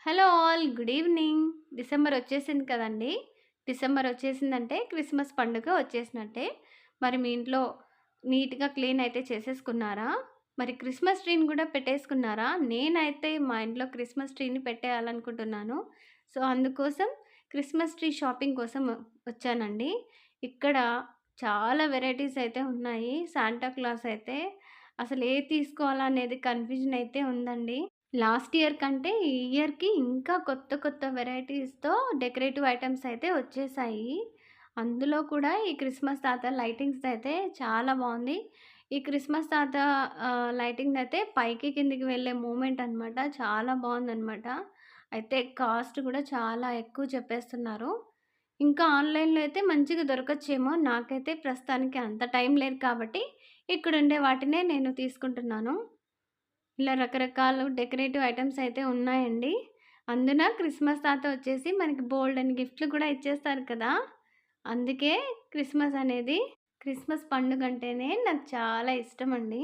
Hello all good evening. December వచ్చేసింది కదండీ! December వచ్చేసిందంటే Christmas పండుగ వచ్చేసినట్టే. మరి మీ ఇంట్లో నీట్‌గా క్లీన్ అయితే చేసేసుకున్నారా? మరి క్రిస్మస్ ట్రీని కూడా పెట్టేసుకున్నారా? నేనైతే మా ఇంట్లో క్రిస్మస్ ట్రీని పెట్టేయాలనుకుంటున్నాను. సో, అందుకోసం క్రిస్మస్ ట్రీ షాపింగ్ కోసం వచ్చానండి. ఇక్కడ చాలా వెరైటీస్ అయితే ఉన్నాయి. శాంటా క్లాస్ అయితే అసలు ఏది తీసుకోవాలా అనేది కన్‌ఫ్యూజన్ అయితే ఉందండి. లాస్ట్ ఇయర్ కంటే ఈ ఇయర్‌కి ఇంకా కొత్త కొత్త వెరైటీస్‌తో డెకరేటివ్ ఐటెమ్స్ అయితే వచ్చేసాయి. అందులో కూడా ఈ క్రిస్మస్ తాత లైటింగ్స్‌దయితే చాలా బావుంది. ఈ క్రిస్మస్ తాత లైటింగ్‌దయితే పైకి కిందకి వెళ్ళే మూవ్‌మెంట్ అనమాట. చాలా బావుందనమాట. అయితే కాస్ట్ కూడా చాలా ఎక్కువ చెప్పేస్తున్నారు. ఇంకా ఆన్‌లైన్‌లో అయితే మంచిగా దొరకొచ్చేమో. నాకైతే ప్రస్తుతానికి అంత టైం లేదు కాబట్టి ఇక్కడుండే వాటినే నేను తీసుకుంటున్నాను. ఇలా రకరకాలు డెకరేటివ్ ఐటెమ్స్ అయితే ఉన్నాయండి. అందున క్రిస్మస్ తాత వచ్చేసి మనకి బోలెడన్ని గిఫ్ట్‌లు కూడా ఇచ్చేస్తారు కదా! అందుకే క్రిస్మస్ అనేది క్రిస్మస్ పండుగంటేనే నాకు చాలా ఇష్టమండి.